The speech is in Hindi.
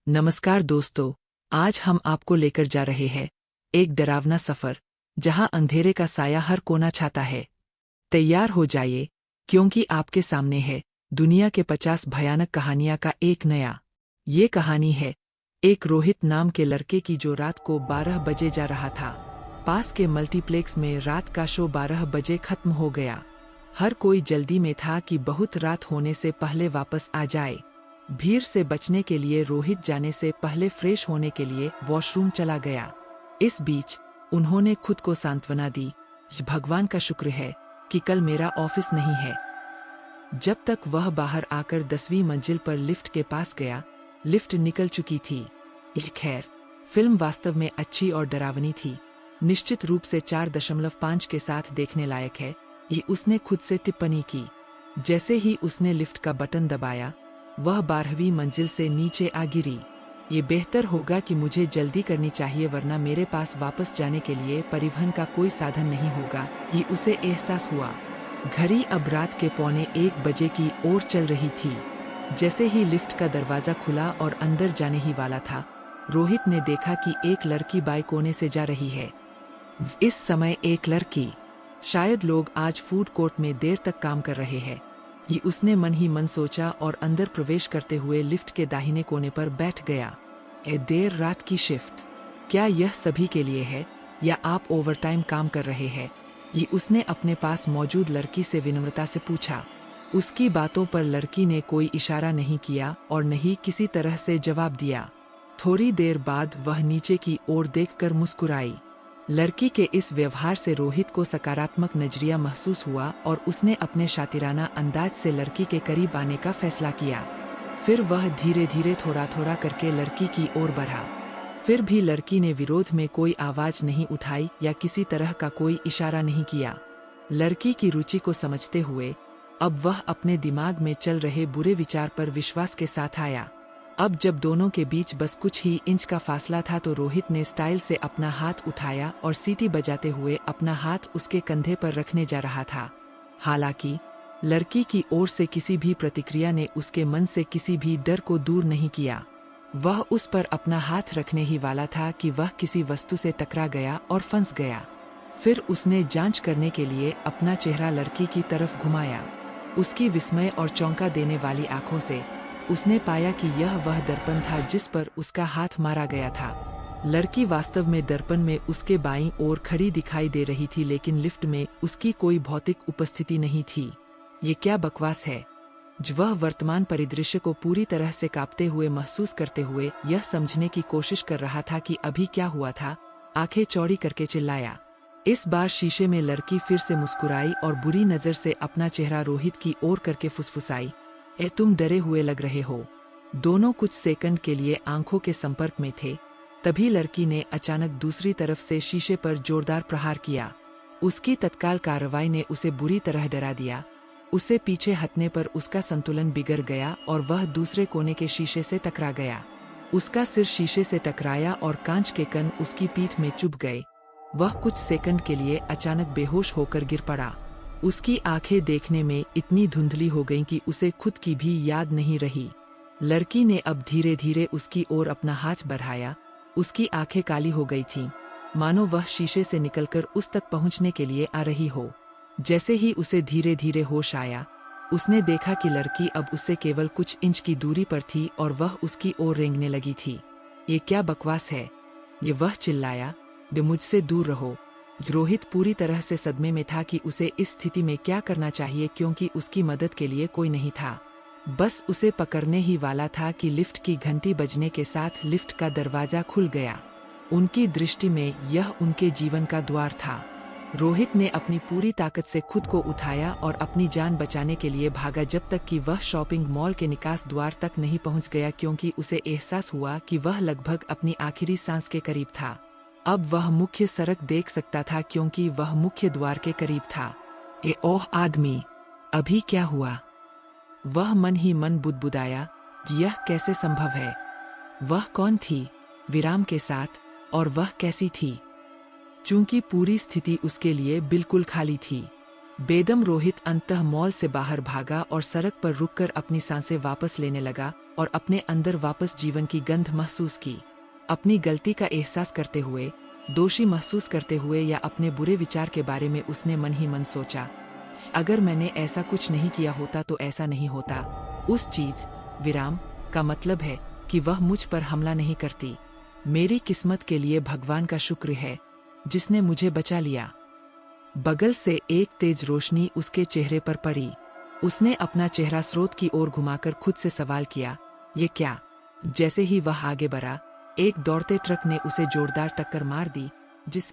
नमस्कार दोस्तों, आज हम आपको लेकर जा रहे हैं एक डरावना सफर जहां अंधेरे का साया हर कोना छाता है। तैयार हो जाइए, क्योंकि आपके सामने है दुनिया के 50 भयानक कहानियां का एक नया। ये कहानी है एक रोहित नाम के लड़के की जो रात को 12 बजे जा रहा था। पास के मल्टीप्लेक्स में रात का शो 12 बजे खत्म हो गया। हर कोई जल्दी में था कि बहुत रात होने से पहले वापस आ जाए। भीड़ से बचने के लिए रोहित जाने से पहले फ्रेश होने के लिए वॉशरूम चला गया। इस बीच उन्होंने खुद को सांत्वना दी, भगवान का शुक्र है कि कल मेरा ऑफिस नहीं है। जब तक वह बाहर आकर 10वीं मंजिल पर लिफ्ट के पास गया, लिफ्ट निकल चुकी थी। खैर, फिल्म वास्तव में अच्छी और डरावनी थी। निश्चित रूप से 4.5 के साथ देखने लायक है, ये उसने खुद से टिप्पणी की। जैसे ही उसने लिफ्ट का बटन दबाया, वह 12वीं मंजिल से नीचे आ गिरी। ये बेहतर होगा कि मुझे जल्दी करनी चाहिए, वरना मेरे पास वापस जाने के लिए परिवहन का कोई साधन नहीं होगा, ये उसे एहसास हुआ। घड़ी अब रात के 1:15 की ओर चल रही थी। जैसे ही लिफ्ट का दरवाजा खुला और अंदर जाने ही वाला था, रोहित ने देखा कि एक लड़की बाएं कोने से जा रही है। इस समय एक लड़की, शायद लोग आज फूड कोर्ट में देर तक काम कर रहे हैं, ये उसने मन ही मन सोचा और अंदर प्रवेश करते हुए लिफ्ट के दाहिने कोने पर बैठ गया। देर रात की शिफ्ट, क्या यह सभी के लिए है या आप ओवरटाइम काम कर रहे हैं? ये उसने अपने पास मौजूद लड़की से विनम्रता से पूछा। उसकी बातों पर लड़की ने कोई इशारा नहीं किया और न ही किसी तरह से जवाब दिया। थोड़ी देर बाद वह नीचे की ओर देखकर मुस्कुराई। लड़की के इस व्यवहार से रोहित को सकारात्मक नजरिया महसूस हुआ और उसने अपने शातिराना अंदाज से लड़की के करीब आने का फैसला किया। फिर वह धीरे धीरे थोड़ा थोड़ा करके लड़की की ओर बढ़ा। फिर भी लड़की ने विरोध में कोई आवाज नहीं उठाई या किसी तरह का कोई इशारा नहीं किया। लड़की की रुचि को समझते हुए अब वह अपने दिमाग में चल रहे बुरे विचार पर विश्वास के साथ आया। अब जब दोनों के बीच बस कुछ ही इंच का फासला था, तो रोहित ने स्टाइल से अपना हाथ उठाया और सीटी बजाते हुए अपना हाथ उसके कंधे पर रखने जा रहा था। हालांकि लड़की की ओर से किसी भी प्रतिक्रिया ने उसके मन से किसी भी डर को दूर नहीं किया। वह उस पर अपना हाथ रखने ही वाला था कि वह किसी वस्तु से टकरा गया और फंस गया। फिर उसने जांच करने के लिए अपना चेहरा लड़की की तरफ घुमाया। उसकी विस्मय और चौंका देने वाली आंखों से उसने पाया कि यह वह दर्पण था जिस पर उसका हाथ मारा गया था। लड़की वास्तव में दर्पण में उसके बाईं ओर खड़ी दिखाई दे रही थी, लेकिन लिफ्ट में उसकी कोई भौतिक उपस्थिति नहीं थी। ये क्या बकवास है? वह वर्तमान परिदृश्य को पूरी तरह से कांपते हुए महसूस करते हुए यह समझने की कोशिश कर रहा था कि अभी क्या हुआ था। आंखें चौड़ी करके चिल्लाया। इस बार शीशे में लड़की फिर से मुस्कुराई और बुरी नजर से अपना चेहरा रोहित की ओर करके फुसफुसाई, तुम डरे हुए लग रहे हो। दोनों कुछ सेकंड के लिए आंखों के संपर्क में थे। तभी लड़की ने अचानक दूसरी तरफ से शीशे पर जोरदार प्रहार किया। उसकी तत्काल कार्रवाई ने उसे बुरी तरह डरा दिया। उसे पीछे हटने पर उसका संतुलन बिगड़ गया और वह दूसरे कोने के शीशे से टकरा गया। उसका सिर शीशे से टकराया और कांच के कण उसकी पीठ में चुभ गए। वह कुछ सेकंड के लिए अचानक बेहोश होकर गिर पड़ा। उसकी आंखें देखने में इतनी धुंधली हो गईं कि उसे खुद की भी याद नहीं रही। लड़की ने अब धीरे धीरे उसकी ओर अपना हाथ बढ़ाया। उसकी आंखें काली हो गई थीं, मानो वह शीशे से निकलकर उस तक पहुंचने के लिए आ रही हो। जैसे ही उसे धीरे धीरे होश आया, उसने देखा कि लड़की अब उससे केवल कुछ इंच की दूरी पर थी और वह उसकी ओर रेंगने लगी थी। ये क्या बकवास है? ये वह चिल्लाया, मुझसे दूर रहो। रोहित पूरी तरह से सदमे में था कि उसे इस स्थिति में क्या करना चाहिए, क्योंकि उसकी मदद के लिए कोई नहीं था। बस उसे पकड़ने ही वाला था कि लिफ्ट की घंटी बजने के साथ लिफ्ट का दरवाजा खुल गया। उनकी दृष्टि में यह उनके जीवन का द्वार था। रोहित ने अपनी पूरी ताकत से खुद को उठाया और अपनी जान बचाने के लिए भागा, जब तक कि वह शॉपिंग मॉल के निकास द्वार तक नहीं पहुंच गया, क्योंकि उसे एहसास हुआ कि वह लगभग अपनी आखिरी सांस के करीब था। अब वह मुख्य सड़क देख सकता था, क्योंकि वह मुख्य द्वार के करीब था। ओह आदमी, अभी क्या हुआ? वह मन ही मन बुदबुदाया, यह कैसे संभव है? वह कौन थी विराम के साथ, और वह कैसी थी? चूंकि पूरी स्थिति उसके लिए बिल्कुल खाली थी। बेदम रोहित अंततः मॉल से बाहर भागा और सड़क पर रुककर अपनी सांसें वापस लेने लगा और अपने अंदर वापस जीवन की गंध महसूस की। अपनी गलती का एहसास करते हुए, दोषी महसूस करते हुए या अपने बुरे विचार के बारे में उसने मन ही मन सोचा, अगर मैंने ऐसा कुछ नहीं किया होता तो ऐसा नहीं होता। उस चीज विराम का मतलब है कि वह मुझ पर हमला नहीं करती। मेरी किस्मत के लिए भगवान का शुक्र है जिसने मुझे बचा लिया। बगल से एक तेज रोशनी उसके चेहरे पर पड़ी। उसने अपना चेहरा स्रोत की ओर घुमाकर खुद से सवाल किया, ये क्या? जैसे ही वह आगे बढ़ा, एक दौड़ते ट्रक ने उसे जोरदार टक्कर मार दी, जिस